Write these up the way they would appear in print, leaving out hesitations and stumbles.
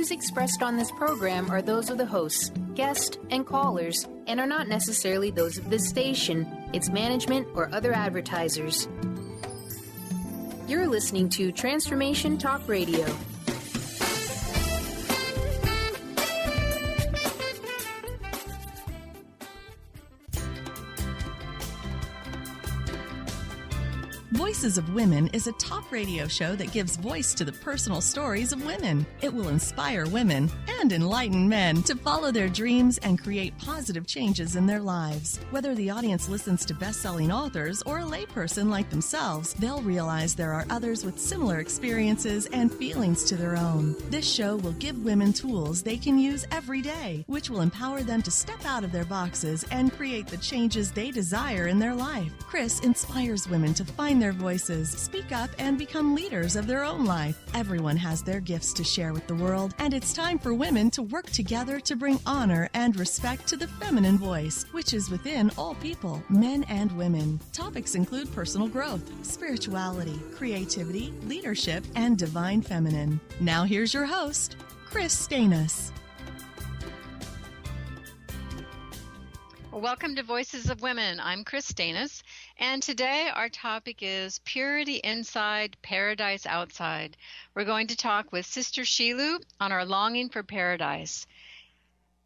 views expressed on this program are those of the hosts, guests, and callers, and are not necessarily those of this station, its management, or other advertisers. You're listening to Transformation Talk Radio. Voices of Women is a talk radio show that gives voice to the personal stories of women. It will inspire women and enlighten men to follow their dreams and create positive changes in their lives. Whether the audience listens to best-selling authors or a layperson like themselves, they'll realize there are others with similar experiences and feelings to their own. This show will give women tools they can use every day, which will empower them to step out of their boxes and create the changes they desire in their life. Kris inspires women to find their voices, speak up, and become leaders of their own life. Everyone has their gifts to share with the world, and it's time for women to work together to bring honor and respect to the feminine voice, which is within all people, men and women. Topics include personal growth, spirituality, creativity, leadership, and divine feminine. Now here's your host, Kris Steinnes. Welcome to Voices of Women. I'm Kris Steinnes, and today our topic is Purity Inside, Paradise Outside. We're going to talk with sister-sheilu on our longing for paradise.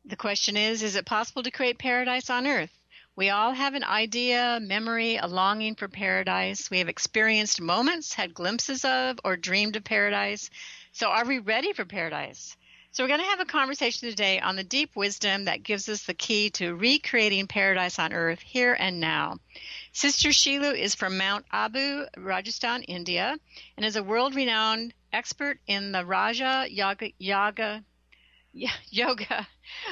The question is it possible to create paradise on earth? We all have an idea, memory, a longing for paradise. We have experienced moments, had glimpses of, or dreamed of paradise. So are we ready for paradise? So we're going to have a conversation today on the deep wisdom that gives us the key to recreating paradise on earth here and now. Sister-sheilu is from Mount Abu, Rajasthan, India, and is a world-renowned expert in the Raja Yoga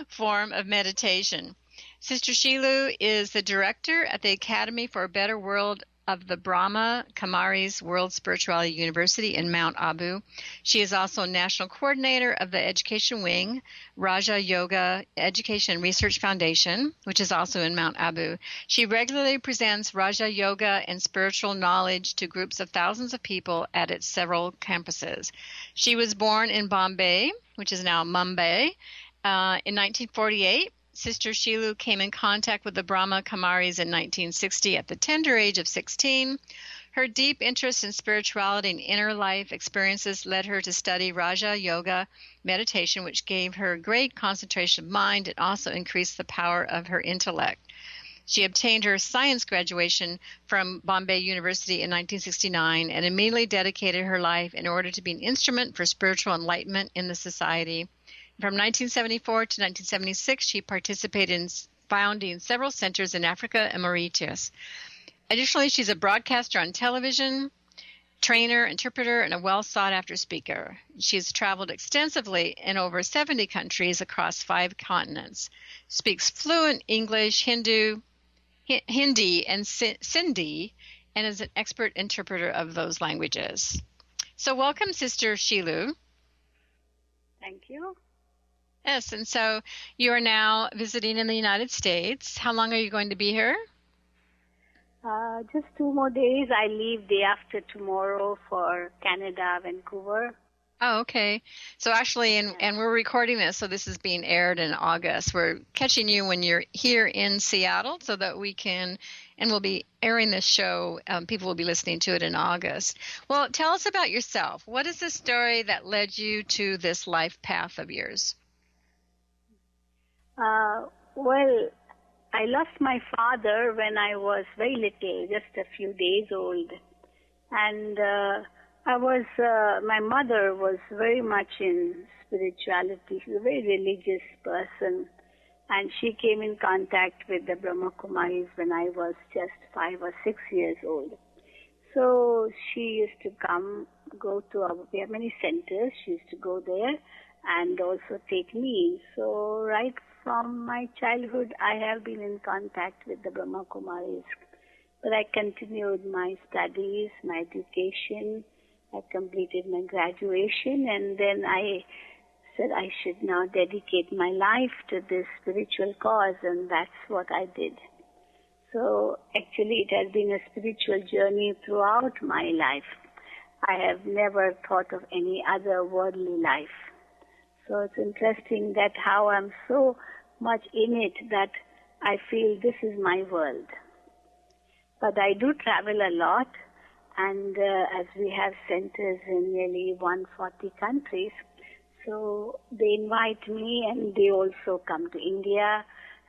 form of meditation. Sister-sheilu is the director at the Academy for a Better World of the Brahma Kumaris World Spirituality University in Mount Abu. She is also national coordinator of the education wing, Raja Yoga Education and Research Foundation, which is also in Mount Abu. She regularly presents Raja Yoga and spiritual knowledge to groups of thousands of people at its several campuses. She was born in Bombay, which is now Mumbai, in 1948. Sister-sheilu came in contact with the Brahma Kumaris in 1960 at the tender age of 16. Her deep interest in spirituality and inner life experiences led her to study Raja Yoga meditation, which gave her great concentration of mind and also increased the power of her intellect. She obtained her science graduation from Bombay University in 1969 and immediately dedicated her life in order to be an instrument for spiritual enlightenment in the society. From 1974 to 1976, she participated in founding several centers in Africa and Mauritius. Additionally, she's a broadcaster on television, trainer, interpreter, and a well-sought-after speaker. She's traveled extensively in over 70 countries across 5 continents, speaks fluent English, Hindi, and Sindhi, and is an expert interpreter of those languages. So welcome, Sister-sheilu. Thank you. Yes, and so you are now visiting in the United States. How long are you going to be here? Just 2 more days. I leave day after tomorrow for Canada, Vancouver. Oh, okay. So actually, and we're recording this, so this is being aired in August. We're catching you when you're here in Seattle so that we can, and we'll be airing this show. People will be listening to it in August. Well, tell us about yourself. What is the story that led you to this life path of yours? Well, I lost my father when I was very little, just a few days old. And my mother was very much in spirituality. She's a very religious person. And she came in contact with the Brahma Kumaris when I was just 5 or 6 years old. So she used to we have many centers. She used to go there and also take me. So right from my childhood, I have been in contact with the Brahma Kumaris. But I continued my studies, my education. I completed my graduation, and then I said I should now dedicate my life to this spiritual cause, and that's what I did. So actually it has been a spiritual journey throughout my life. I have never thought of any other worldly life. So it's interesting that how I'm so much in it that I feel this is my world. But I do travel a lot, and as we have centers in nearly 140 countries, so they invite me, and they also come to India,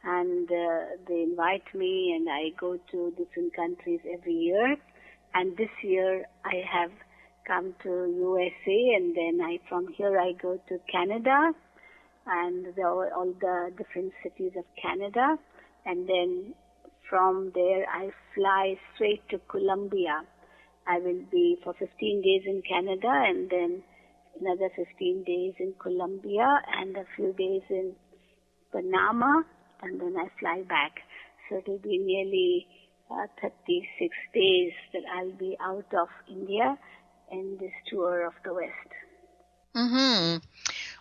and they invite me, and I go to different countries every year. And this year I have come to USA, and then from here I go to Canada, and all the different cities of Canada, and then from there I fly straight to Colombia. I will be for 15 days in Canada, and then another 15 days in Colombia, and a few days in Panama, and then I fly back. So it will be nearly 36 days that I'll be out of India in this tour of the West. Mm-hmm.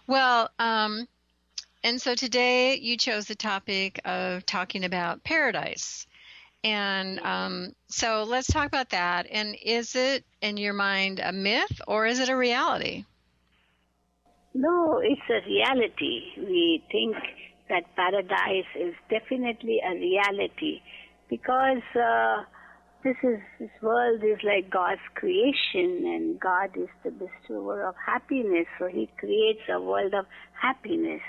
Well, and so today you chose the topic of talking about paradise. And so let's talk about that. And is it, in your mind, a myth or is it a reality? No, it's a reality. We think that paradise is definitely a reality because this world is like God's creation, and God is the bestower of happiness. So He creates a world of happiness,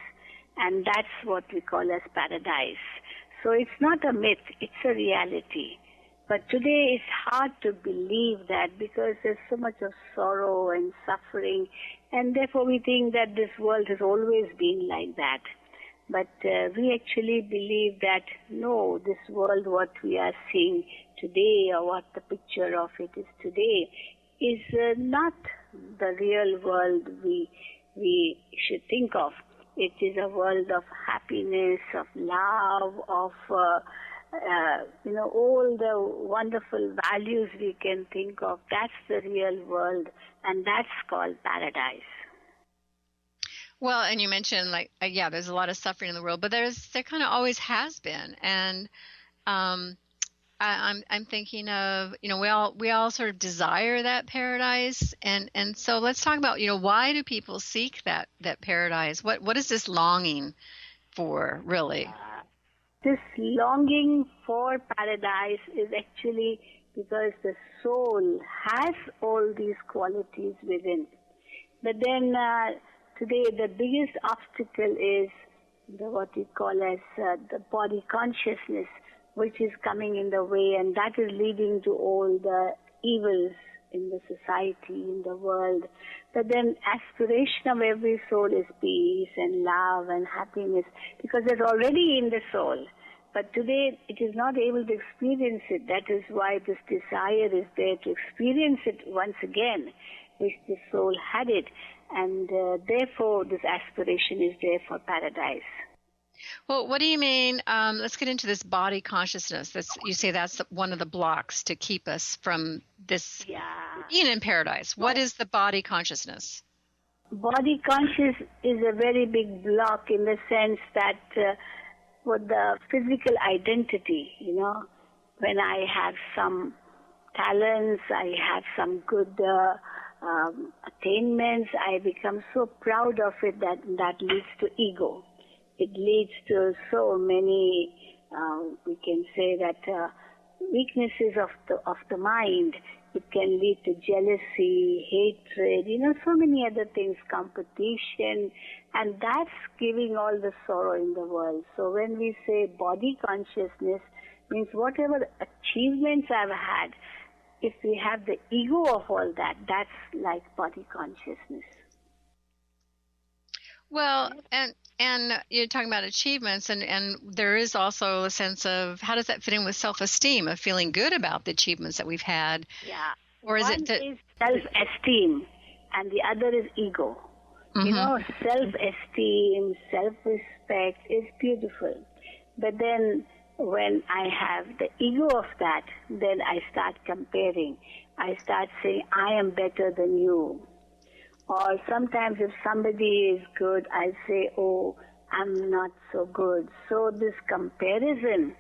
and that's what we call as paradise. So it's not a myth, it's a reality. But today it's hard to believe that because there's so much of sorrow and suffering, and therefore we think that this world has always been like that. But we actually believe that no, this world, what we are seeing today, or what the picture of it is today, is not the real world we should think of. It is a world of happiness, of love, of all the wonderful values we can think of. That's the real world, and that's called paradise. Well, and you mentioned there's a lot of suffering in the world, but there kind of always has been, and I'm thinking of, we all sort of desire that paradise, and so let's talk about, why do people seek that paradise? What is this longing for, really? This longing for paradise is actually because the soul has all these qualities within. But then today the biggest obstacle is what we call as the body consciousness, which is coming in the way, and that is leading to all the evils in the society, in the world. But then aspiration of every soul is peace and love and happiness, because it's already in the soul. But today it is not able to experience it. That is why this desire is there to experience it once again, which the soul had it. And therefore this aspiration is there for paradise. Well, what do you mean? Let's get into this body consciousness. You say that's one of the blocks to keep us from this being in paradise. What is the body consciousness? Body conscious is a very big block in the sense that with the physical identity, when I have some talents, I have some good attainments, I become so proud of it that leads to ego. It leads to so many, we can say that weaknesses of the mind. It can lead to jealousy, hatred, so many other things, competition, and that's giving all the sorrow in the world. So when we say body consciousness, means whatever achievements I've had, if we have the ego of all that, that's like body consciousness. Well, and you're talking about achievements, and there is also a sense of how does that fit in with self-esteem, of feeling good about the achievements that we've had? Yeah. Or is One it that is self-esteem, and the other is ego. Mm-hmm. Self-esteem, self-respect is beautiful. But then when I have the ego of that, then I start comparing. I start saying, I am better than you. Or sometimes if somebody is good, I say, oh, I'm not so good. So this comparison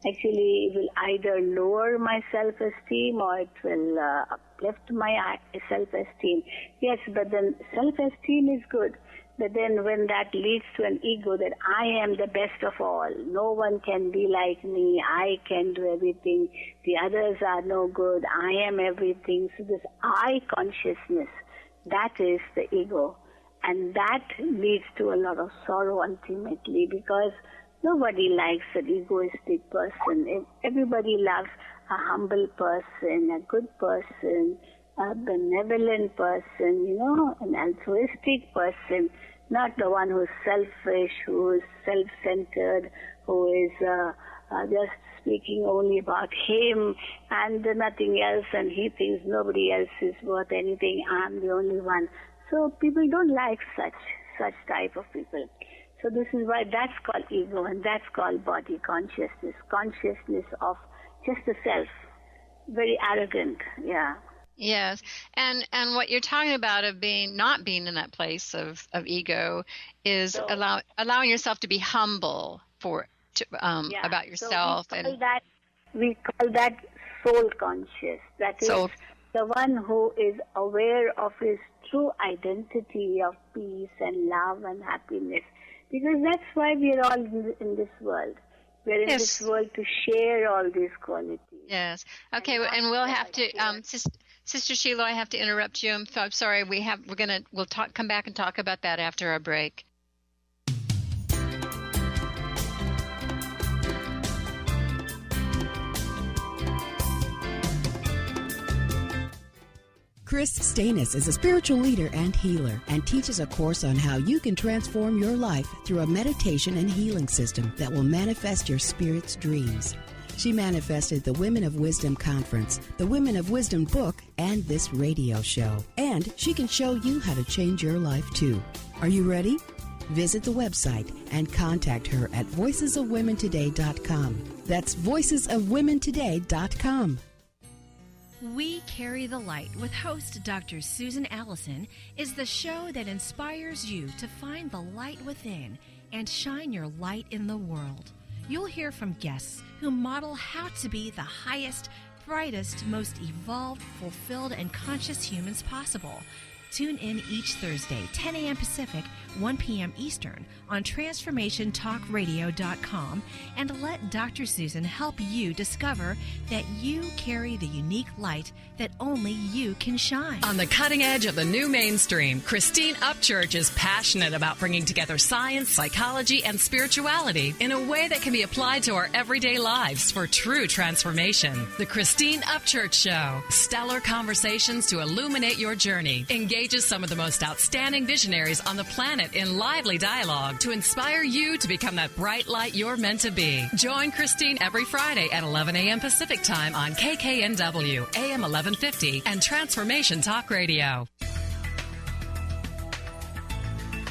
actually will either lower my self-esteem or it will uplift my self-esteem. Yes, but then self-esteem is good. But then when that leads to an ego that I am the best of all, no one can be like me, I can do everything, the others are no good, I am everything. So this I consciousness, that is the ego. And that leads to a lot of sorrow ultimately, because nobody likes an egoistic person. Everybody loves a humble person, a good person, a benevolent person, an altruistic person, not the one who's selfish, who is self-centered, who is just speaking only about him and nothing else, and he thinks nobody else is worth anything, I'm the only one. So people don't like such type of people. So this is why that's called ego, and that's called body consciousness of just the self. Very arrogant, yeah. Yes, and what you're talking about of not being in that place of ego is allowing yourself to be humble about yourself. So we call that soul conscious. That is the one who is aware of his true identity of peace and love and happiness. Because that's why we are all in this world. We're in this world to share all these qualities. Yes. Okay, and we'll have to, Sister Sheilu, I have to interrupt you. I'm sorry. We'll come back and talk about that after our break. Kris Steinnes is a spiritual leader and healer and teaches a course on how you can transform your life through a meditation and healing system that will manifest your spirit's dreams. She manifested the Women of Wisdom Conference, the Women of Wisdom book, and this radio show. And she can show you how to change your life too. Are you ready? Visit the website and contact her at voicesofwomentoday.com. That's voicesofwomentoday.com. We Carry the Light with host Dr. Susan Allison is the show that inspires you to find the light within and shine your light in the world. You'll hear from guests who model how to be the highest, brightest, most evolved, fulfilled, and conscious humans possible. Tune in each Thursday, 10 a.m. Pacific, 1 p.m. Eastern on TransformationTalkRadio.com and let Dr. Susan help you discover that you carry the unique light that only you can shine. On the cutting edge of the new mainstream, Christine Upchurch is passionate about bringing together science, psychology, and spirituality in a way that can be applied to our everyday lives for true transformation. The Christine Upchurch Show. Stellar conversations to illuminate your journey. Engages some of the most outstanding visionaries on the planet in lively dialogue to inspire you to become that bright light you're meant to be. Join Christine every Friday at 11 a.m. Pacific Time on KKNW, AM 1150, and Transformation Talk Radio.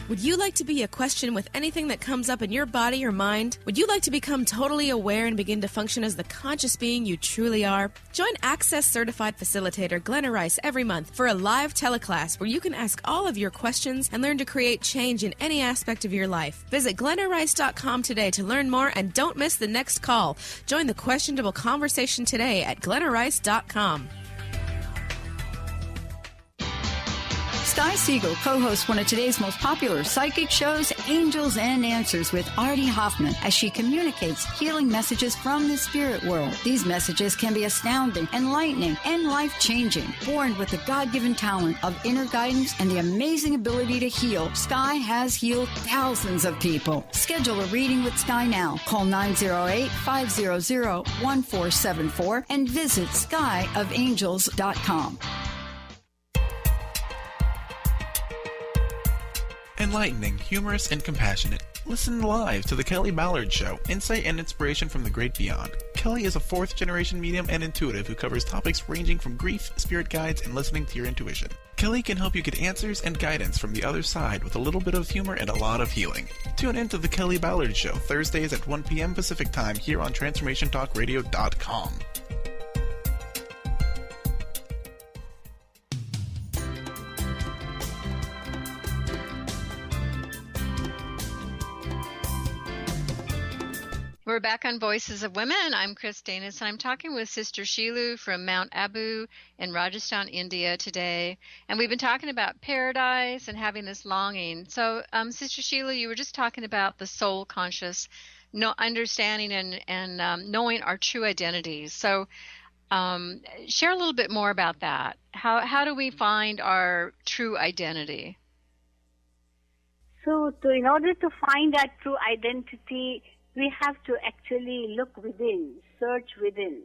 Would you like to be a question with anything that comes up in your body or mind? Would you like to become totally aware and begin to function as the conscious being you truly are? Join Access Certified Facilitator Glenna Rice every month for a live teleclass where you can ask all of your questions and learn to create change in any aspect of your life. Visit glennarice.com today to learn more and don't miss the next call. Join the questionable conversation today at glennarice.com. Sky Siegel co-hosts one of today's most popular psychic shows, Angels and Answers, with Artie Hoffman, as she communicates healing messages from the spirit world. These messages can be astounding, enlightening, and life-changing. Born with the God-given talent of inner guidance and the amazing ability to heal, Sky has healed thousands of people. Schedule a reading with Sky now. Call 908-500-1474 and visit skyofangels.com. Enlightening, humorous, and compassionate. Listen live to The Kelly Ballard Show, insight and inspiration from the great beyond. Kelly is a fourth-generation medium and intuitive who covers topics ranging from grief, spirit guides, and listening to your intuition. Kelly can help you get answers and guidance from the other side with a little bit of humor and a lot of healing. Tune in to The Kelly Ballard Show, Thursdays at 1 p.m. Pacific Time here on TransformationTalkRadio.com. We're back on Voices of Women. I'm Kris Steinnes, and I'm talking with Sister Sheilu from Mount Abu in Rajasthan, India today. And we've been talking about paradise and having this longing. So, Sister Sheilu, you were just talking about the soul conscious, understanding and knowing our true identities. So, share a little bit more about that. How do we find our true identity? So, in order to find that true identity, we have to actually look within, search within.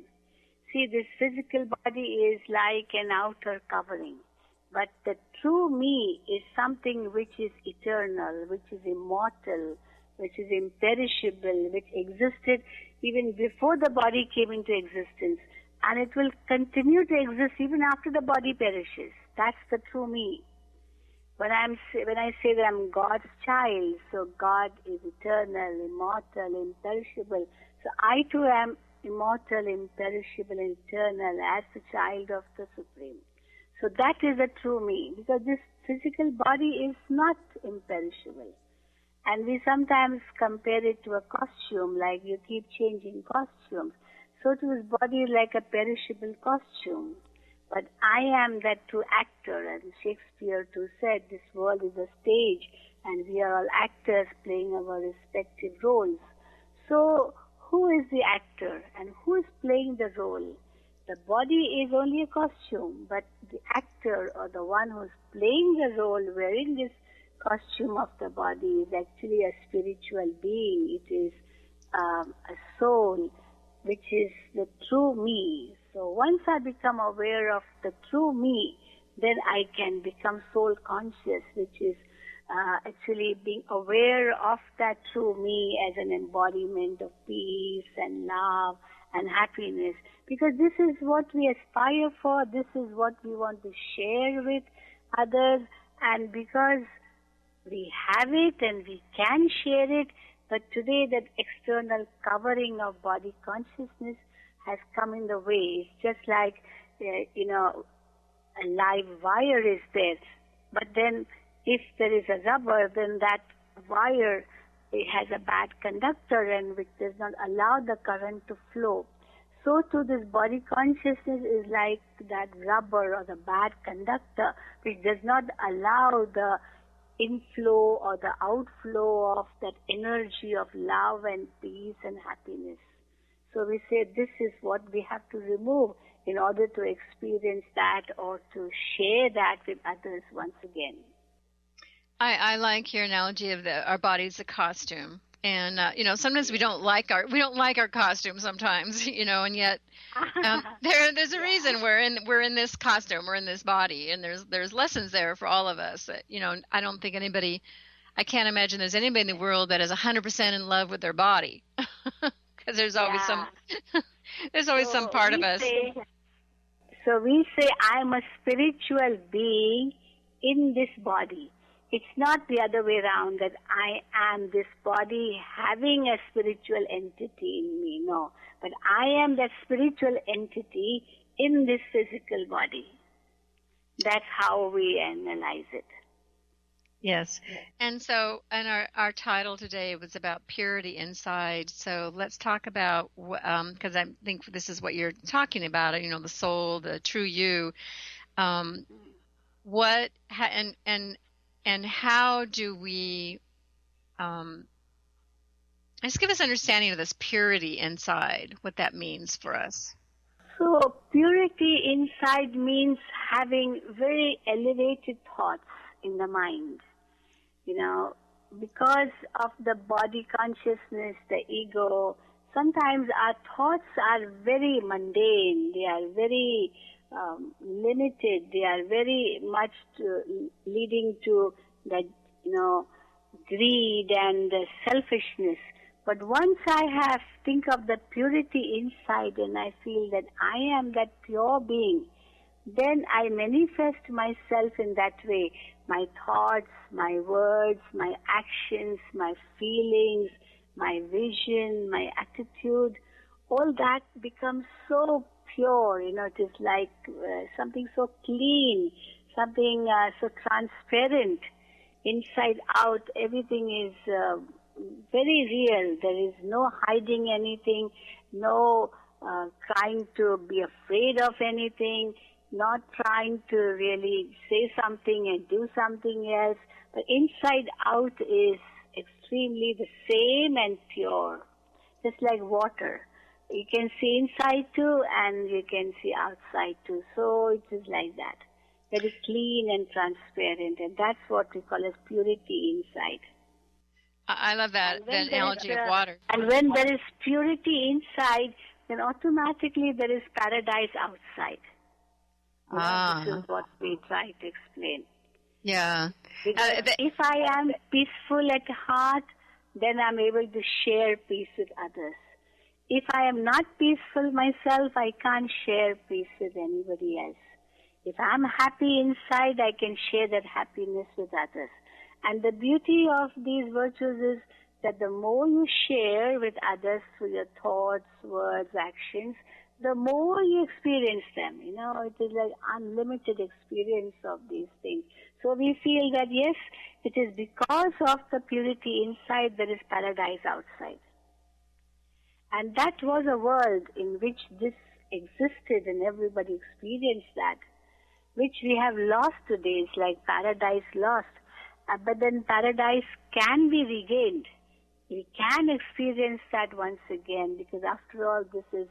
See, this physical body is like an outer covering, but the true me is something which is eternal, which is immortal, which is imperishable, which existed even before the body came into existence, and it will continue to exist even after the body perishes. That's the true me. When I say that I'm God's child, so God is eternal, immortal, imperishable. So I too am immortal, imperishable, and eternal as the child of the Supreme. So that is the true me, because this physical body is not imperishable. And we sometimes compare it to a costume, like you keep changing costumes. So to this body is like a perishable costume. But I am that true actor, and Shakespeare too said, this world is a stage, and we are all actors playing our respective roles. So, who is the actor, and who is playing the role? The body is only a costume, but the actor, or the one who is playing the role, wearing this costume of the body, is actually a spiritual being. It is a soul, which is the true me. So once I become aware of the true me, then I can become soul conscious, which is actually being aware of that true me as an embodiment of peace and love and happiness. Because this is what we aspire for, this is what we want to share with others, and because we have it and we can share it, but today that external covering of body consciousness has come in the way. It's just like, a live wire is there. But then if there is a rubber, then that wire, it has a bad conductor and which does not allow the current to flow. So too this body consciousness is like that rubber or the bad conductor which does not allow the inflow or the outflow of that energy of love and peace and happiness. So we say this is what we have to remove in order to experience that or to share that with others once again. I like your analogy of our body's a costume, and sometimes we don't like our costume sometimes, and yet there's a reason we're in this costume, we're in this body, and there's lessons there for all of us. I don't think I can't imagine there's anybody in the world that is 100% in love with their body. Because there's always some part of us. So we say, I'm a spiritual being in this body. It's not the other way around, that I am this body having a spiritual entity in me. No. But I am that spiritual entity in this physical body. That's how we analyze it. Yes. And our title today was about purity inside. So let's talk about, because I think this is what you're talking about, the soul, the true you. What, and how do we, just give us understanding of this purity inside, what that means for us. So purity inside means having very elevated thoughts in the mind. Because of the body consciousness, the ego, sometimes our thoughts are very mundane. They are very limited. They are very much leading to that, greed and selfishness. But once I think of the purity inside and I feel that I am that pure being, then I manifest myself in that way. My thoughts, my words, my actions, my feelings, my vision, my attitude, all that becomes so pure. It is like something so clean, something so transparent. Inside out, everything is very real. There is no hiding anything, no trying to be afraid of anything, not trying to really say something and do something else. But inside out is extremely the same and pure, just like water. You can see inside too and you can see outside too. So it is like that. Very clean and transparent, and that's what we call as purity inside. I love that analogy of water. And when there is purity inside, then automatically there is paradise outside. This is what we try to explain. Yeah. If I am peaceful at heart, then I'm able to share peace with others. If I am not peaceful myself, I can't share peace with anybody else. If I'm happy inside, I can share that happiness with others. And the beauty of these virtues is that the more you share with others through your thoughts, words, actions, the more you experience them. You know, it is like unlimited experience of these things. So we feel that, yes, it is because of the purity inside there is paradise outside. And that was a world in which this existed and everybody experienced that, which we have lost today. It's like paradise lost. But then paradise can be regained. We can experience that once again, because after all, this is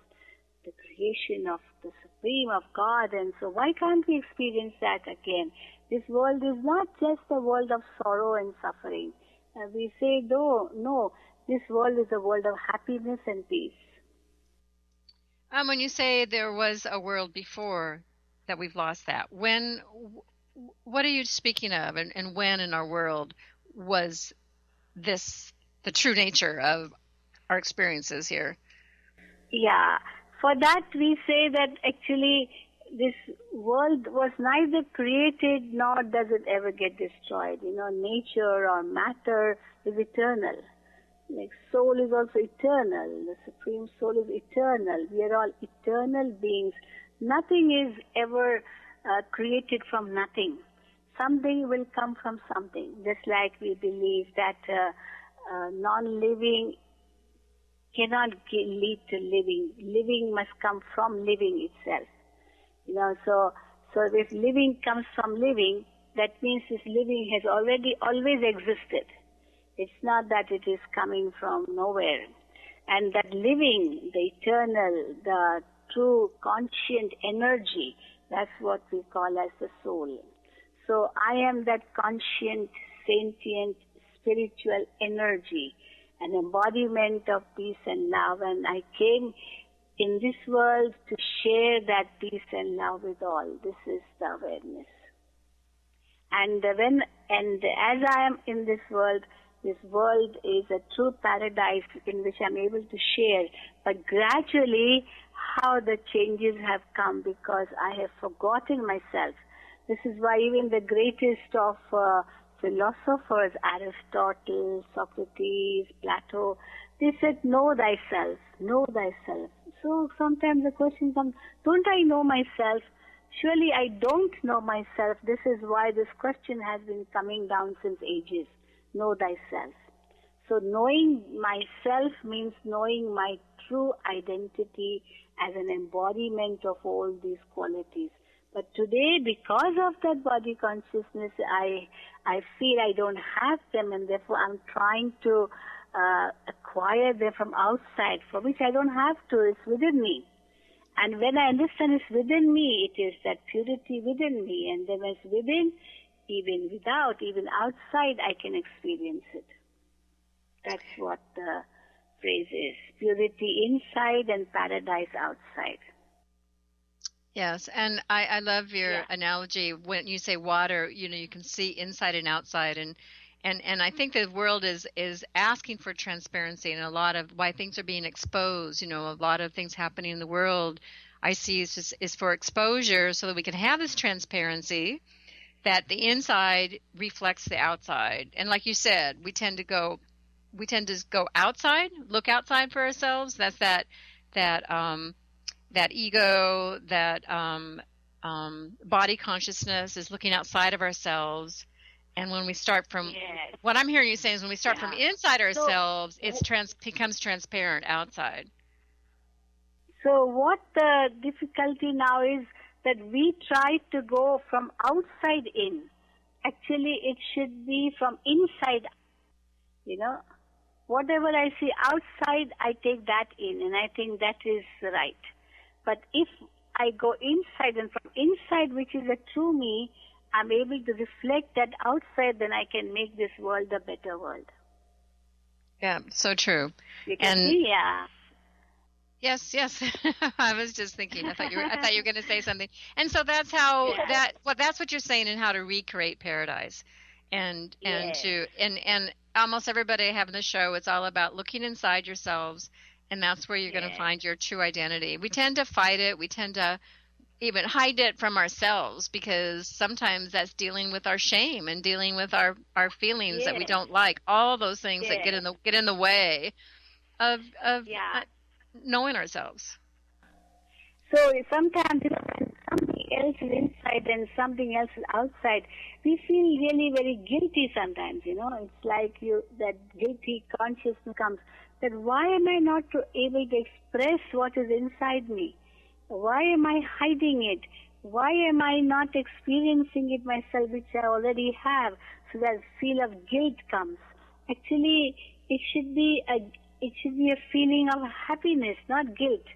the creation of the Supreme, of God, and so why can't we experience that again? This world is not just a world of sorrow and suffering. We say, no, this world is a world of happiness and peace. When you say there was a world before that we've lost that, what are you speaking of, and when in our world was this the true nature of our experiences here? Yeah. For that, we say that actually this world was neither created nor does it ever get destroyed. You know, nature or matter is eternal. Like soul is also eternal. The Supreme Soul is eternal. We are all eternal beings. Nothing is ever created from nothing. Something will come from something. Just like we believe that non-living cannot lead to living. Living must come from living itself. You know, so if living comes from living, that means this living has always existed. It's not that it is coming from nowhere. And that living, the eternal, the true conscient energy, that's what we call as the soul. So I am that conscient, sentient, spiritual energy, an embodiment of peace and love, and I came in this world to share that peace and love with all. This is the awareness. And as I am in this world is a true paradise in which I'm able to share. But gradually, how the changes have come, because I have forgotten myself. This is why even the greatest of philosophers, Aristotle, Socrates, Plato, they said, know thyself, know thyself. So sometimes the question comes, don't I know myself? Surely I don't know myself. This is why this question has been coming down since ages. Know thyself. So knowing myself means knowing my true identity as an embodiment of all these qualities. But today, because of that body consciousness, I feel I don't have them, and therefore I'm trying to acquire them from outside, for which I don't have to. It's within me. And when I understand it's within me, it is that purity within me. And then when it's within, even without, even outside, I can experience it. That's what the phrase is. Purity inside and paradise outside. Yes, and I love your analogy when you say water, you know, you can see inside and outside, and I think the world is asking for transparency, and a lot of why things are being exposed, you know, a lot of things happening in the world I see is for exposure so that we can have this transparency that the inside reflects the outside. And like you said, we tend to go outside, look outside for ourselves. That's that ego, that body consciousness is looking outside of ourselves. And when we start from what I'm hearing you saying is when we start from inside ourselves, it becomes transparent outside. So what the difficulty now is that we try to go from outside in. Actually, it should be from inside. Whatever I see outside, I take that in, and I think that is right. But if I go inside, and from inside, which is a true me, I'm able to reflect that outside, then I can make this world a better world. Yeah, so true. You can see, yeah. Yes. I was just thinking. I thought you were going to say something. And so that's how that's what you're saying, and how to recreate paradise, and almost everybody having the show. It's all about looking inside yourselves, and that's where you're going to find your true identity. We tend to fight it. We tend to even hide it from ourselves, because sometimes that's dealing with our shame and dealing with our feelings that we don't like. All those things that get in the way of knowing ourselves. So sometimes when something else is inside and something else is outside, we feel really very guilty sometimes, It's like that guilty consciousness comes, that why am I not able to express what is inside me? Why am I hiding it? Why am I not experiencing it myself, which I already have? So that feel of guilt comes. Actually, it should be a feeling of happiness, not guilt.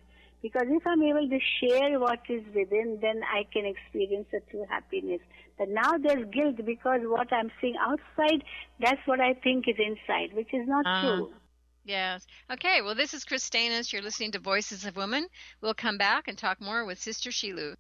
Because if I'm able to share what is within, then I can experience a true happiness. But now there's guilt because what I'm seeing outside, that's what I think is inside, which is not true. Yes. Okay, well, this is Kris Steinnes. You're listening to Voices of Women. We'll come back and talk more with Sister Sheilu.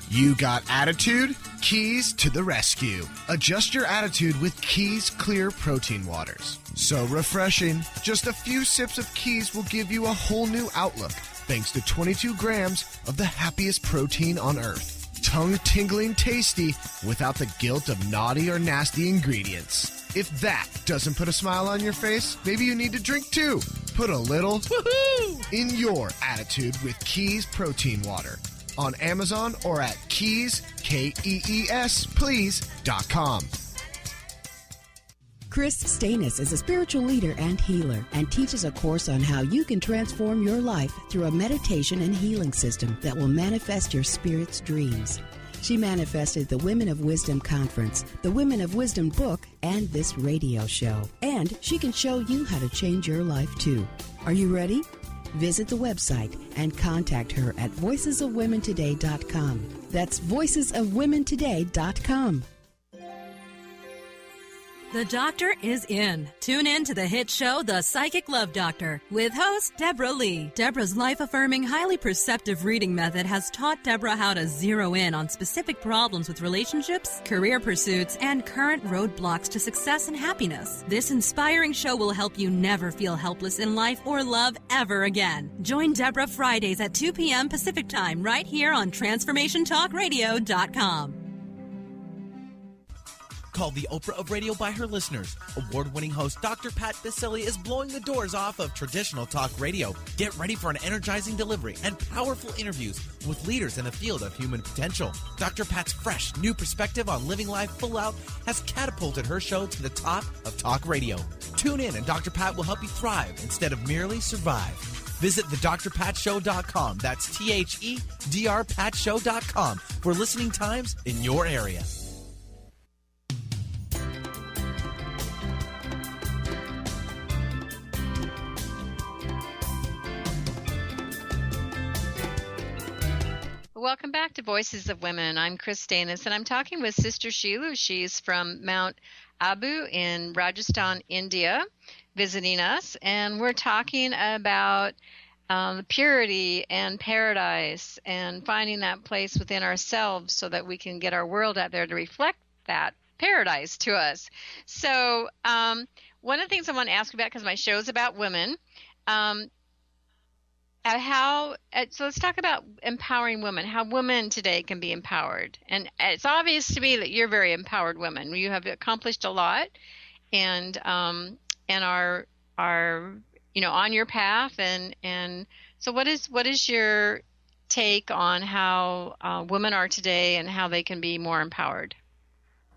You got attitude? Keys to the rescue. Adjust your attitude with Keys Clear Protein Waters. So refreshing. Just a few sips of Keys will give you a whole new outlook, thanks to 22 grams of the happiest protein on earth. Tongue-tingling tasty without the guilt of naughty or nasty ingredients. If that doesn't put a smile on your face, maybe you need to drink too. Put a little woohoo in your attitude with Keys Protein Water. On Amazon or at Keys, Kees, please.com. Kris Steinnes is a spiritual leader and healer and teaches a course on how you can transform your life through a meditation and healing system that will manifest your spirit's dreams. She manifested the Women of Wisdom Conference, the Women of Wisdom book, and this radio show. And she can show you how to change your life too. Are you ready? Visit the website and contact her at voicesofwomentoday.com. That's voicesofwomentoday.com. The doctor is in. Tune in to the hit show, The Psychic Love Doctor, with host Deborah Lee. Deborah's life-affirming, highly perceptive reading method has taught Deborah how to zero in on specific problems with relationships, career pursuits, and current roadblocks to success and happiness. This inspiring show will help you never feel helpless in life or love ever again. Join Deborah Fridays at 2 p.m. Pacific Time right here on TransformationTalkRadio.com. Called the Oprah of radio by her listeners, award-winning host Dr. Pat Baccili is blowing the doors off of traditional talk radio. Get ready for an energizing delivery and powerful interviews with leaders in the field of human potential. Dr. Pat's fresh, new perspective on living life full out has catapulted her show to the top of talk radio. Tune in and Dr. Pat will help you thrive instead of merely survive. Visit thedrpatshow.com. That's THEDRPatshow.com for listening times in your area. Welcome back to Voices of Women. I'm Kris Steinnes, and I'm talking with Sister Sheilu. She's from Mount Abu in Rajasthan, India, visiting us, and we're talking about purity and paradise and finding that place within ourselves so that we can get our world out there to reflect that paradise to us. So one of the things I want to ask you about, because my show is about women, so let's talk about empowering women, how women today can be empowered. And it's obvious to me that you're very empowered women. You have accomplished a lot, and are on your path. And so what is your take on how women are today and how they can be more empowered?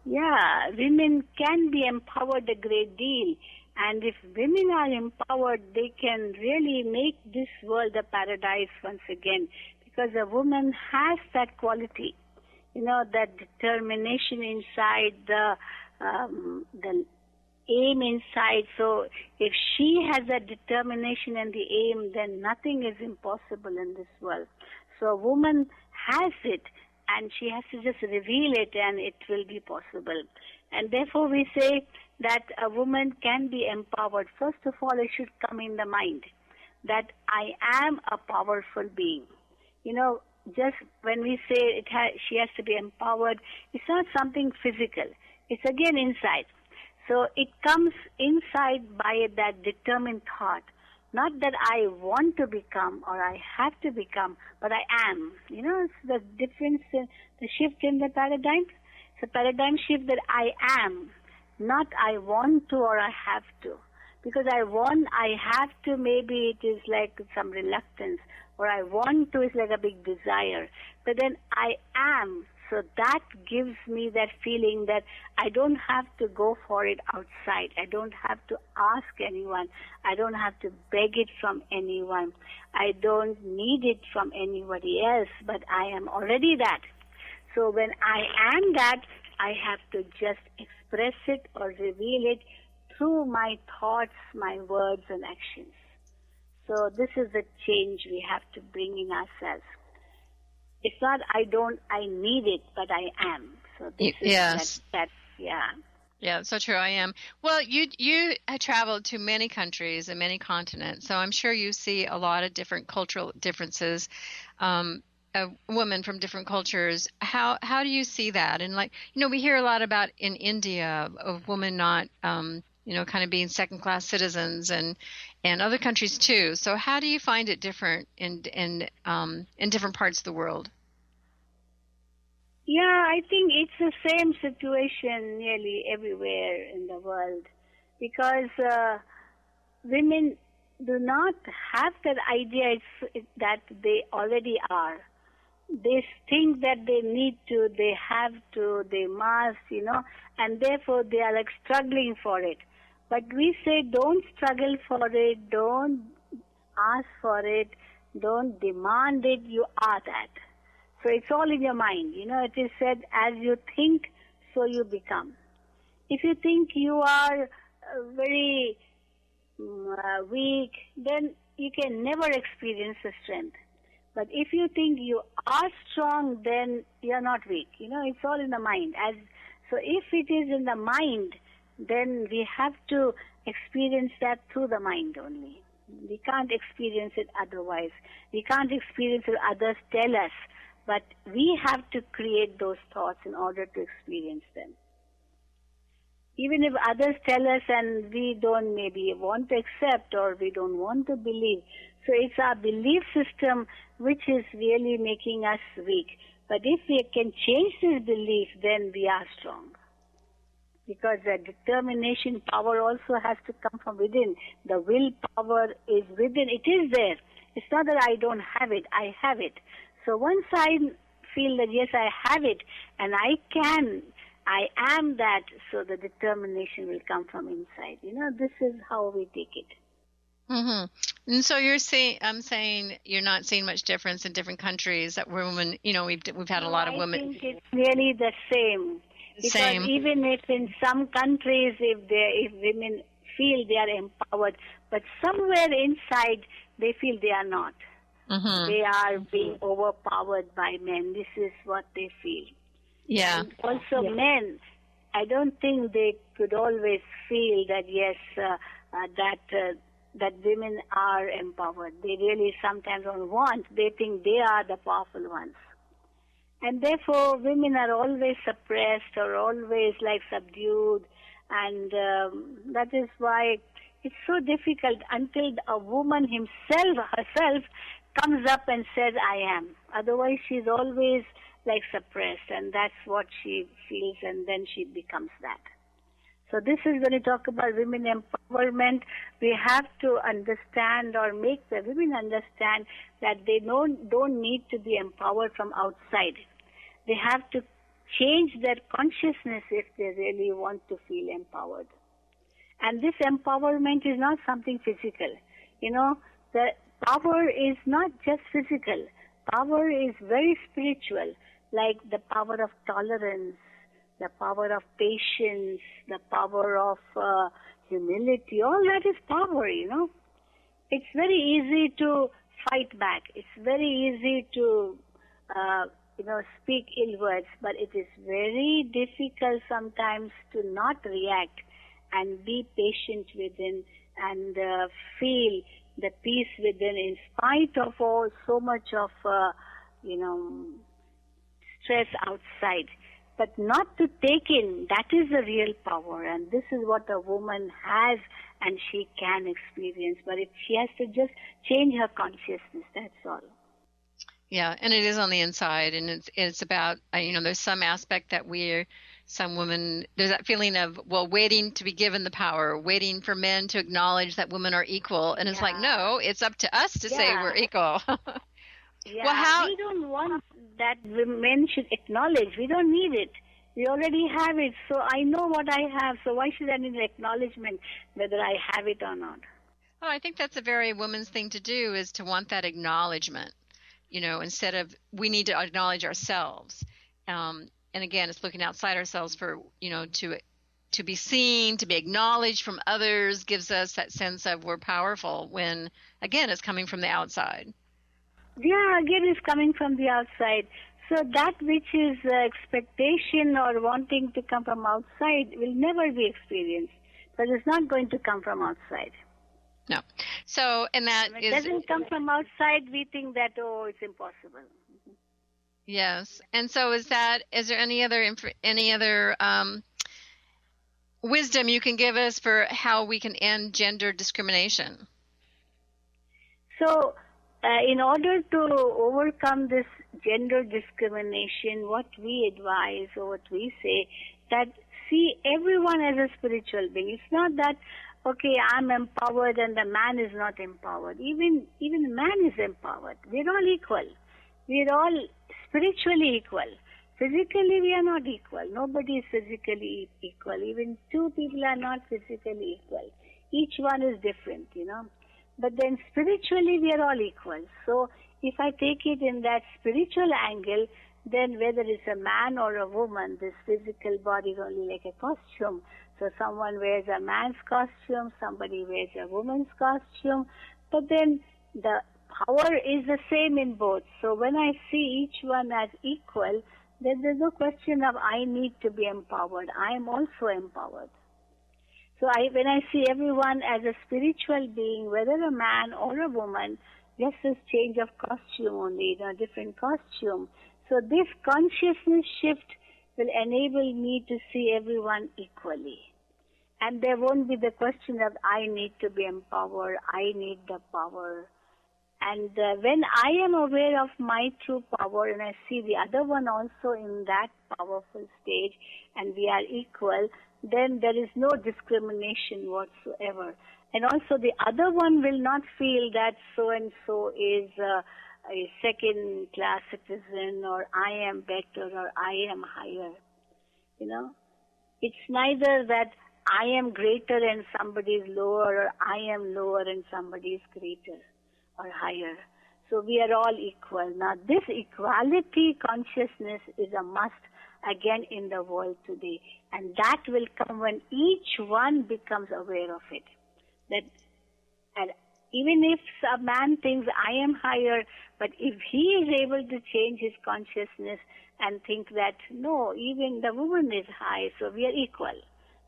Yeah, women can be empowered a great deal. And if women are empowered, they can really make this world a paradise once again. Because a woman has that quality, that determination inside, the aim inside. So if she has that determination and the aim, then nothing is impossible in this world. So a woman has it, and she has to just reveal it, and it will be possible. And therefore we say that a woman can be empowered. First of all, it should come in the mind that I am a powerful being. Just when we say she has to be empowered, it's not something physical. It's again inside. So it comes inside by that determined thought. Not that I want to become or I have to become, but I am. It's the difference, the shift in the paradigm. It's a paradigm shift that I am, not I want to or I have to. Because I want, I have to, maybe it is like some reluctance, or I want to is like a big desire. But then I am. So that gives me that feeling that I don't have to go for it outside. I don't have to ask anyone. I don't have to beg it from anyone. I don't need it from anybody else, but I am already that. So when I am that, I have to just express it or reveal it through my thoughts, my words, and actions. So this is the change we have to bring in ourselves. It's not I need it, but I am. So this is that, yeah. Yeah, so true. I am. Well, you have traveled to many countries and many continents, so I'm sure you see a lot of different cultural differences. Women from different cultures. How do you see that? And we hear a lot about in India of women not kind of being second-class citizens, and other countries too. So how do you find it different in different parts of the world? Yeah, I think it's the same situation nearly everywhere in the world, because women do not have that idea that they already are. They think that they need to, they have to, they must, and therefore they are like struggling for it. But we say don't struggle for it, don't ask for it, don't demand it, you are that. So it's all in your mind. It is said, as you think, so you become. If you think you are very weak, then you can never experience the strength. But if you think you are strong, then you're not weak. It's all in the mind. So if it is in the mind, then we have to experience that through the mind only. We can't experience it otherwise. We can't experience it others tell us. But we have to create those thoughts in order to experience them. Even if others tell us and we don't maybe want to accept or we don't want to believe. So it's our belief system which is really making us weak. But if we can change this belief, then we are strong. Because the determination power also has to come from within. The willpower is within. It is there. It's not that I don't have it. I have it. So once I feel that, yes, I have it, and I am that, so the determination will come from inside. This is how we take it. Mm-hmm. And so I'm saying you're not seeing much difference in different countries that women, we've had a lot of women. I think it's really the same. Because even if in some countries, if women feel they are empowered, but somewhere inside they feel they are not. Mm-hmm. They are being overpowered by men. This is what they feel. Yeah. And also men, I don't think they could always feel that, yes, that women are empowered. They really sometimes don't want. They think they are the powerful ones. And therefore, women are always suppressed or always subdued. And that is why it's so difficult until a woman herself comes up and says, I am. Otherwise, she's always suppressed, and that's what she feels, and then she becomes that. So this is when you talk about women empowerment, we have to understand or make the women understand that they don't need to be empowered from outside. They have to change their consciousness if they really want to feel empowered. And this empowerment is not something physical. You know, the power is not just physical. Power is very spiritual, like the power of tolerance, the power of patience, the power of humility. All that is power, you know. It's very easy to fight back. It's very easy to, speak ill words, but it is very difficult sometimes to not react and be patient within and feel the peace within in spite of so much of, stress outside. But not to take in, that is the real power. And this is what a woman has and she can experience. But she has to just change her consciousness, that's all. Yeah, and it is on the inside. And it's about, there's some aspect that some women, there's that feeling of, waiting to be given the power, waiting for men to acknowledge that women are equal. And it's like, no, it's up to us to say we're equal. Yeah, we don't want that men should acknowledge. We don't need it. We already have it. So I know what I have. So why should I need acknowledgement whether I have it or not? Well, I think that's a very woman's thing to do, is to want that acknowledgement, instead of we need to acknowledge ourselves. And again, it's looking outside ourselves for, to be seen, to be acknowledged from others, gives us that sense of we're powerful when, again, it's coming from the outside. Yeah, again, it's coming from the outside. So that which is expectation or wanting to come from outside will never be experienced, because it's not going to come from outside. No. So, and that when it doesn't come from outside, we think that, it's impossible. Yes. And so is there any other wisdom you can give us for how we can end gender discrimination? So, in order to overcome this gender discrimination, what we advise or what we say, that see everyone as a spiritual being. It's not that, okay, I'm empowered and the man is not empowered. Even the man is empowered. We're all equal. We're all spiritually equal. Physically, we are not equal. Nobody is physically equal. Even two people are not physically equal. Each one is different, But then spiritually, we are all equal. So if I take it in that spiritual angle, then whether it's a man or a woman, this physical body is only like a costume. So someone wears a man's costume, somebody wears a woman's costume. But then the power is the same in both. So when I see each one as equal, then there's no question of I need to be empowered. I am also empowered. So when I see everyone as a spiritual being, whether a man or a woman, just this change of costume only, different costume. So this consciousness shift will enable me to see everyone equally. And there won't be the question of I need to be empowered, I need the power. And when I am aware of my true power and I see the other one also in that powerful stage and we are equal, then there is no discrimination whatsoever. And also the other one will not feel that so-and-so is a second-class citizen or I am better or I am higher. It's neither that I am greater and somebody is lower or I am lower and somebody is greater or higher. So we are all equal. Now this equality consciousness is a must again in the world today. And that will come when each one becomes aware of it. And even if a man thinks I am higher, but if he is able to change his consciousness and think that, no, even the woman is high, so we are equal.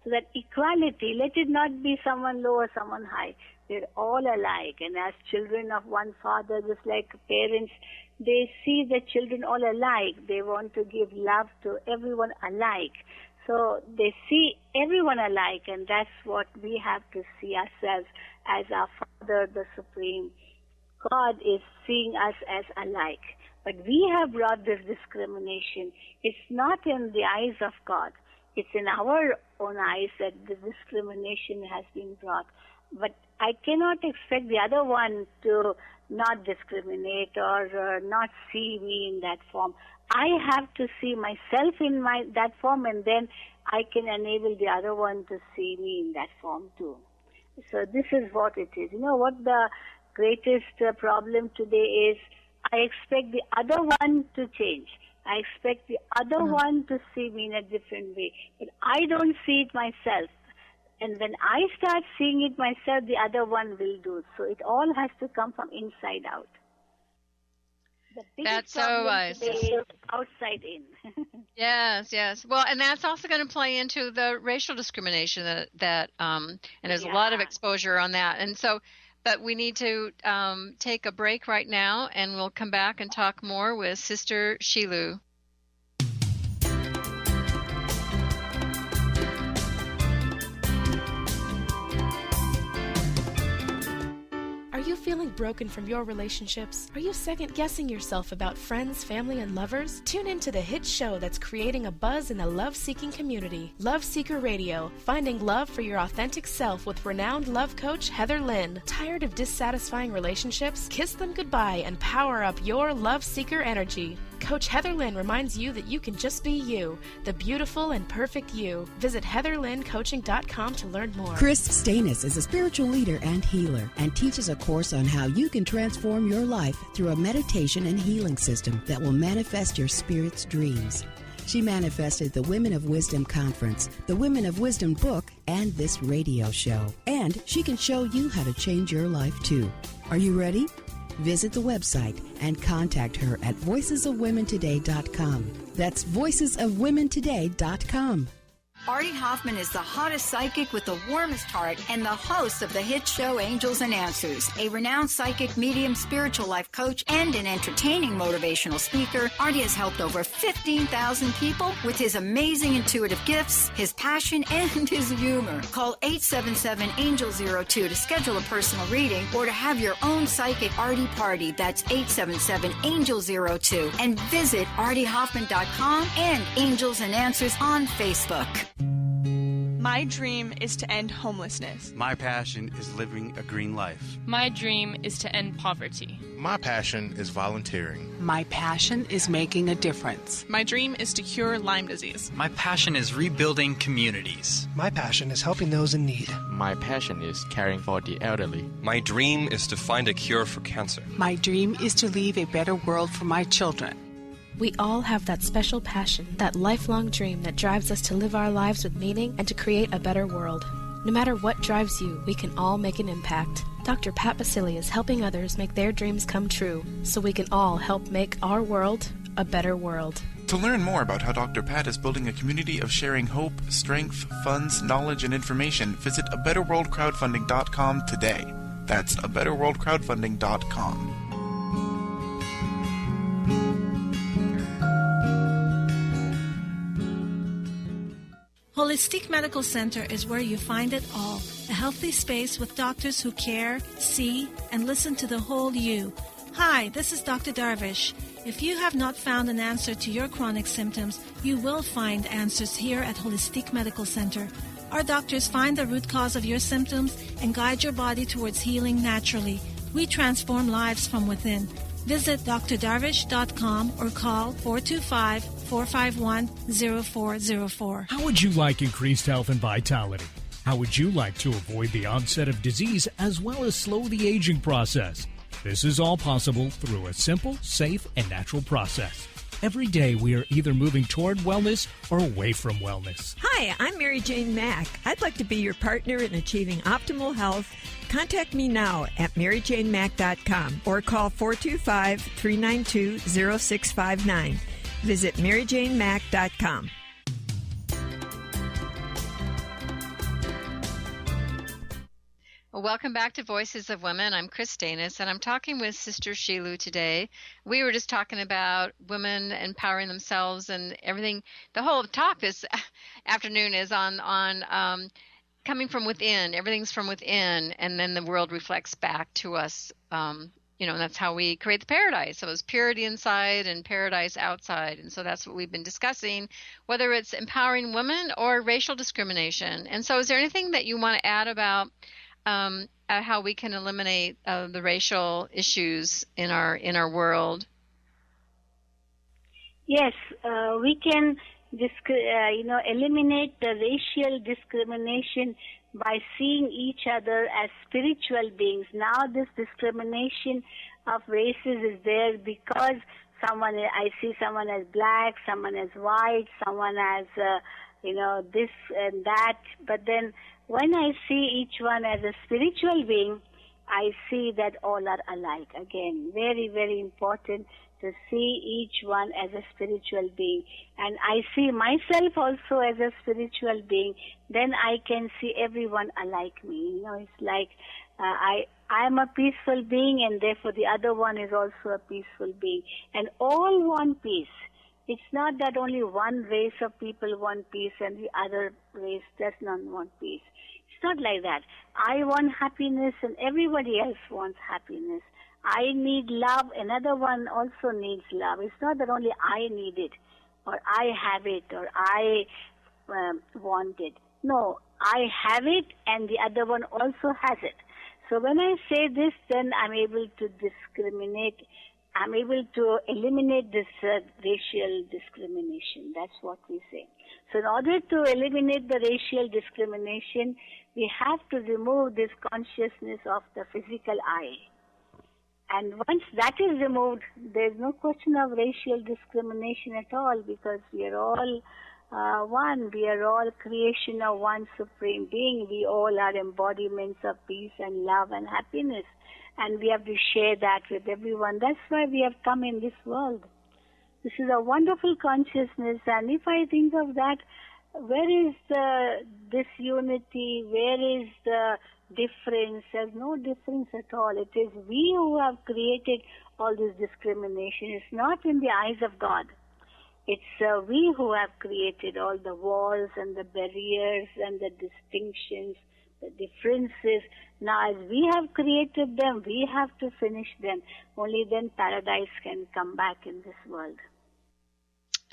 So that equality, let it not be someone low or someone high. We're all alike. And as children of one father, just like parents, they see the children all alike. They want to give love to everyone alike. So they see everyone alike, and that's what we have to see ourselves as our Father, the Supreme. God is seeing us as alike. But we have brought this discrimination. It's not in the eyes of God. It's in our own eyes that the discrimination has been brought. But I cannot expect the other one to not discriminate or not see me in that form. I have to see myself in that form, and then I can enable the other one to see me in that form too. So this is what it is. You know what the greatest problem today is? I expect the other one to change. I expect the other one to see me in a different way. But I don't see it myself. And when I start seeing it myself, the other one will do. So it all has to come from inside out. The biggest problem today is outside in. Yes. Well, and that's also going to play into the racial discrimination that and there's a lot of exposure on that. And so, but we need to take a break right now, and we'll come back and talk more with Sister Sheilu. Are you feeling broken from your relationships? Are you second-guessing yourself about friends, family, and lovers? Tune in to the hit show that's creating a buzz in the love-seeking community. Love Seeker Radio, finding love for your authentic self with renowned love coach Heather Lynn. Tired of dissatisfying relationships? Kiss them goodbye and power up your love seeker energy. Coach Heather Lynn reminds you that you can just be you, the beautiful and perfect you. Visit heatherlynncoaching.com to learn more. Kris Steinnes is a spiritual leader and healer and teaches a course on how you can transform your life through a meditation and healing system that will manifest your spirit's dreams. She manifested the Women of Wisdom Conference, the Women of Wisdom book, and this radio show. And she can show you how to change your life too. Are you ready? Visit the website and contact her at voicesofwomentoday.com. That's voicesofwomentoday.com. Artie Hoffman is the hottest psychic with the warmest heart and the host of the hit show Angels and Answers. A renowned psychic, medium, spiritual life coach, and an entertaining motivational speaker, Artie has helped over 15,000 people with his amazing intuitive gifts, his passion, and his humor. Call 877-ANGEL-02 to schedule a personal reading or to have your own psychic Artie party. That's 877-ANGEL-02. And visit artiehoffman.com and Angels and Answers on Facebook. My dream is to end homelessness. My passion is living a green life. My dream is to end poverty. My passion is volunteering. My passion is making a difference. My dream is to cure Lyme disease. My passion is rebuilding communities. My passion is helping those in need. My passion is caring for the elderly. My dream is to find a cure for cancer. My dream is to leave a better world for my children. We all have that special passion, that lifelong dream that drives us to live our lives with meaning and to create a better world. No matter what drives you, we can all make an impact. Dr. Pat Basili is helping others make their dreams come true, so we can all help make our world a better world. To learn more about how Dr. Pat is building a community of sharing hope, strength, funds, knowledge, and information, visit abetterworldcrowdfunding.com today. That's abetterworldcrowdfunding.com. Holistic Medical Center is where you find it all. A healthy space with doctors who care, see, and listen to the whole you. Hi, this is Dr. Darvish. If you have not found an answer to your chronic symptoms, you will find answers here at Holistic Medical Center. Our doctors find the root cause of your symptoms and guide your body towards healing naturally. We transform lives from within. Visit drdarvish.com or call 425-451-0404. How would you like increased health and vitality? How would you like to avoid the onset of disease as well as slow the aging process? This is all possible through a simple, safe, and natural process. Every day we are either moving toward wellness or away from wellness. Hi, I'm Mary Jane Mack. I'd like to be your partner in achieving optimal health. Contact me now at maryjanemack.com or call 425-392-0659. Visit maryjanemack.com. Well, welcome back to Voices of Women. I'm Kris Steinnes, and I'm talking with Sister Sheilu today. We were just talking about women empowering themselves and everything. The whole talk this afternoon is on coming from within. Everything's from within, and then the world reflects back to us and that's how we create the paradise. So it's purity inside and paradise outside. And so that's what we've been discussing, whether it's empowering women or racial discrimination. And so is there anything that you want to add about how we can eliminate the racial issues in our world? Yes, we can eliminate the racial discrimination by seeing each other as spiritual beings. Now this discrimination of races is there because I see someone as black, someone as white, someone as this and that. But then when I see each one as a spiritual being, I see that all are alike. Again, very, very important to see each one as a spiritual being. And I see myself also as a spiritual being, then I can see everyone alike me. It's like I am a peaceful being, and therefore the other one is also a peaceful being. And all want peace. It's not that only one race of people want peace and the other race does not want peace. It's not like that. I want happiness and everybody else wants happiness. I need love, another one also needs love. It's not that only I need it, or I have it, or I want it. No, I have it and the other one also has it. So when I say this, then I'm able to discriminate. I'm able to eliminate this racial discrimination. That's what we say. So in order to eliminate the racial discrimination, we have to remove this consciousness of the physical I. And once that is removed, there's no question of racial discrimination at all, because we are all one. We are all creation of one supreme being. We all are embodiments of peace and love and happiness. And we have to share that with everyone. That's why we have come in this world. This is a wonderful consciousness. And if I think of that, where is the disunity? Where is the difference? There's no difference at all. It is we who have created all this discrimination. It's not in the eyes of God. It's we who have created all the walls and the barriers and the distinctions, the differences. Now, as we have created them, we have to finish them. Only then paradise can come back in this world.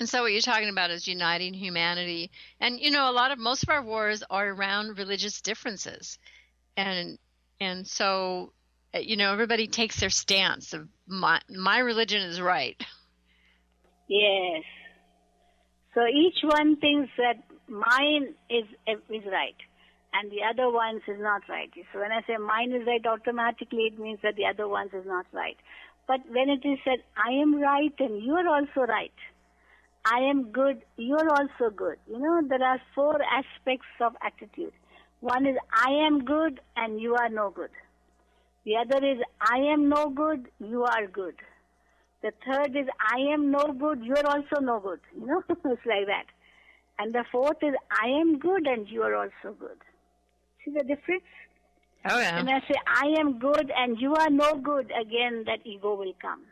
And so what you're talking about is uniting humanity. And, most of our wars are around religious differences. And so, everybody takes their stance of my religion is right. Yes. So each one thinks that mine is right and the other one's is not right. So when I say mine is right, automatically it means that the other one's is not right. But when it is said, I am right and you are also right. I am good, you are also good. There are 4 aspects of attitude. One is I am good and you are no good. The other is I am no good, you are good. The third is I am no good, you are also no good. It's like that. And the fourth is I am good and you are also good. See the difference? Oh, yeah. When I say I am good and you are no good, again that ego will come.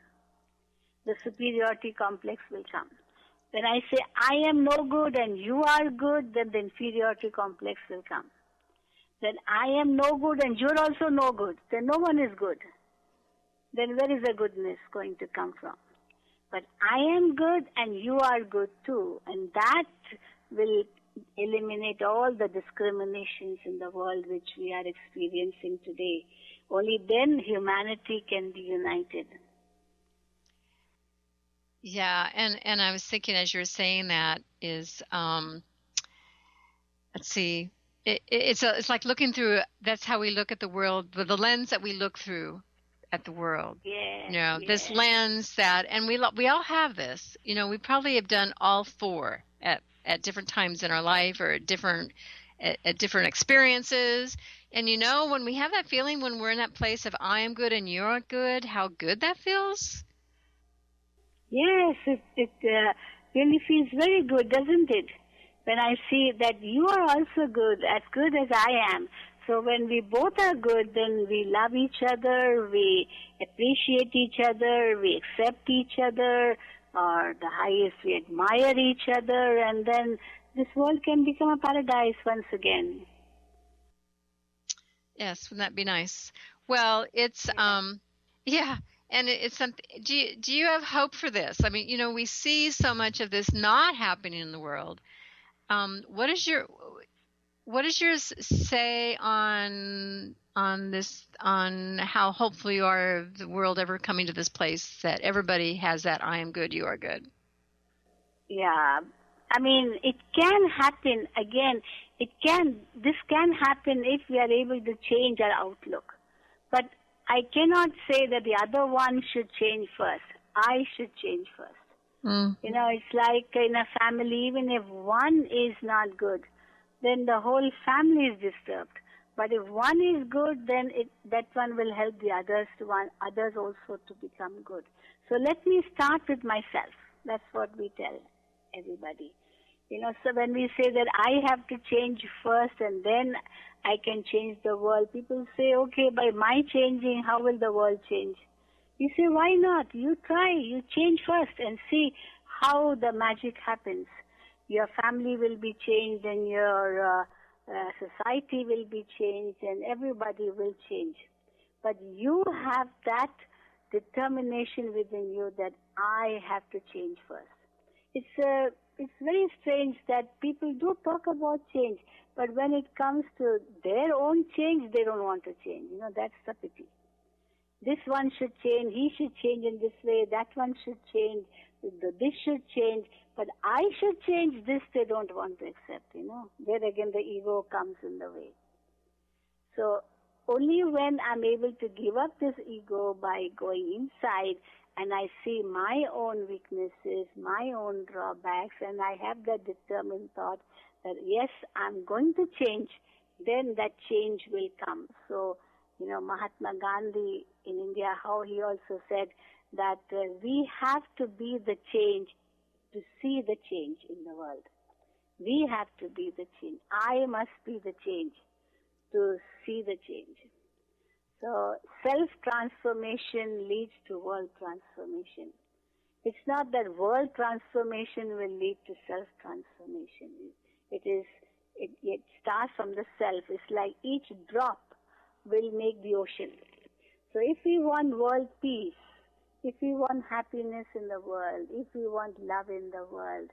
The superiority complex will come. When I say I am no good and you are good, then the inferiority complex will come. Then I am no good and you are also no good, then no one is good. Then where is the goodness going to come from? But I am good and you are good too. And that will eliminate all the discriminations in the world which we are experiencing today. Only then humanity can be united. Yeah, and I was thinking as you were saying that is, let's see, it's like looking through, that's how we look at the world, the lens that we look through at the world. Yeah. This lens that, and we all have this. We probably have done all 4 at different times in our life or at different experiences. And when we have that feeling, when we're in that place of I am good and you're good, how good that feels. Yes, it really feels very good, doesn't it? When I see that you are also good as I am. So when we both are good, then we love each other, we appreciate each other, we accept each other, or the highest, we admire each other, and then this world can become a paradise once again. Yes, wouldn't that be nice? Well, it's Yeah, and it's something. Do you have hope for this? I mean, we see so much of this not happening in the world. What is yours say on this, on how hopeful you are of the world ever coming to this place that everybody has that I am good, you are good? Yeah, I mean, it can happen again. This can happen if we are able to change our outlook. But I cannot say that the other one should change first. I should change first. It's like in a family, even if one is not good, then the whole family is disturbed. But if one is good, then that one will help the others also to become good. So let me start with myself. That's what we tell everybody. So when we say that I have to change first and then I can change the world, people say, okay, by my changing, how will the world change? You say, why not? You try, you change first and see how the magic happens. Your family will be changed and your society will be changed and everybody will change. But you have that determination within you that I have to change first. It's very strange that people do talk about change, but when it comes to their own change, they don't want to change. That's the pity. This one should change, he should change in this way, that one should change, this should change, but I should change this, they don't want to accept, There again the ego comes in the way. So only when I'm able to give up this ego by going inside and I see my own weaknesses, my own drawbacks, and I have that determined thought that yes, I'm going to change, then that change will come. So, Mahatma Gandhi in India, how he also said that we have to be the change to see the change in the world. We have to be the change. I must be the change to see the change. So self-transformation leads to world transformation. It's not that world transformation will lead to self-transformation. It starts from the self. It's like each drop will make the ocean. So if we want world peace, if we want happiness in the world, if we want love in the world,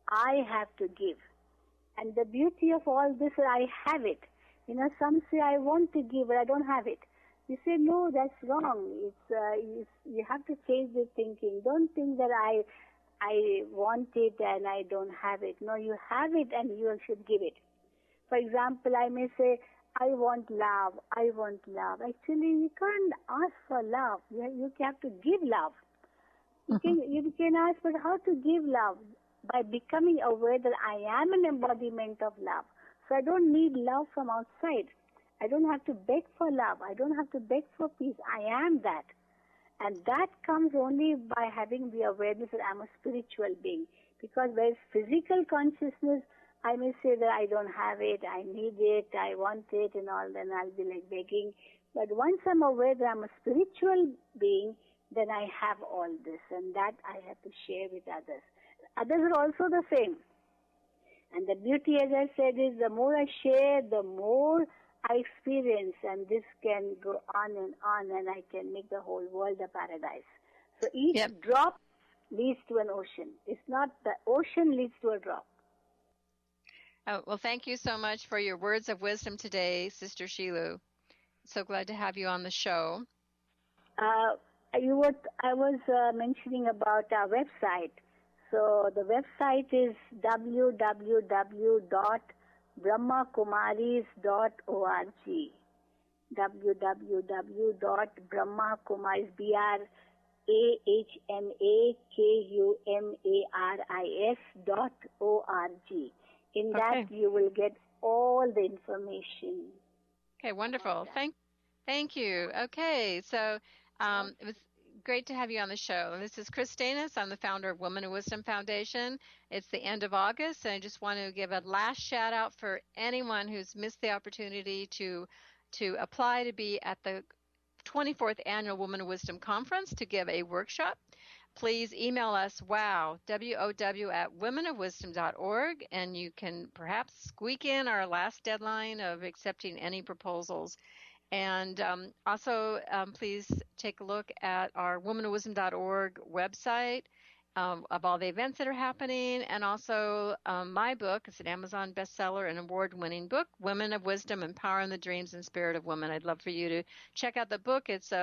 I have to give. And the beauty of all this, I have it. Some say, I want to give, but I don't have it. You say, no, that's wrong. You have to change the thinking. Don't think that I want it and I don't have it. No, you have it and you should give it. For example, I may say, I want love, I want love. Actually, you can't ask for love. You have to give love. You can ask, but how to give love? By becoming aware that I am an embodiment of love. So I don't need love from outside. I don't have to beg for love. I don't have to beg for peace. I am that. And that comes only by having the awareness that I'm a spiritual being. Because whereas physical consciousness, I may say that I don't have it, I need it, I want it and all, then I'll be like begging. But once I'm aware that I'm a spiritual being, then I have all this, and that I have to share with others. Others are also the same. And the beauty, as I said, is the more I share, the more I experience, and this can go on, and I can make the whole world a paradise. So each drop leads to an ocean. It's not the ocean leads to a drop. Oh, well, thank you so much for your words of wisdom today, Sister Sheilu. So glad to have you on the show. I was mentioning about our website. So the website is www.brahmakumaris.org. www.brahmakumaris.org. In that, you will get all the information. Okay, wonderful. Thank you. Okay, so it was great to have you on the show. This is Kris Steinnes. I'm the founder of Women of Wisdom Foundation. It's the end of August, and I just want to give a last shout out for anyone who's missed the opportunity to apply to be at the 24th Annual Women of Wisdom Conference to give a workshop. Please email us wow@womenofwisdom.org, and you can perhaps squeak in our last deadline of accepting any proposals. And also, please take a look at our womanofwisdom.org website of all the events that are happening, and also my book. It's an Amazon bestseller, an award-winning book, Women of Wisdom, Empowering the Dreams and Spirit of Women. I'd love for you to check out the book. It's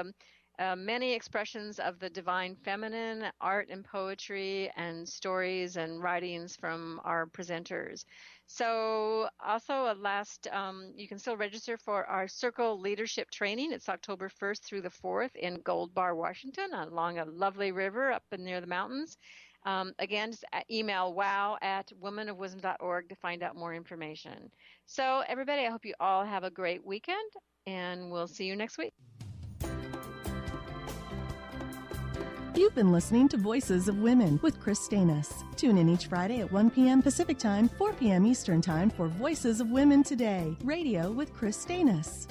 many expressions of the divine feminine, art and poetry and stories and writings from our presenters. So also you can still register for our Circle Leadership Training. It's October 1st through the 4th in Gold Bar, Washington, along a lovely river up near the mountains. Again, just email wow@womanofwisdom.org to find out more information. So everybody, I hope you all have a great weekend, and we'll see you next week. You've been listening to Voices of Women with Kris Steinnes. Tune in each Friday at 1 p.m. Pacific Time, 4 p.m. Eastern Time for Voices of Women Today, radio with Kris Steinnes.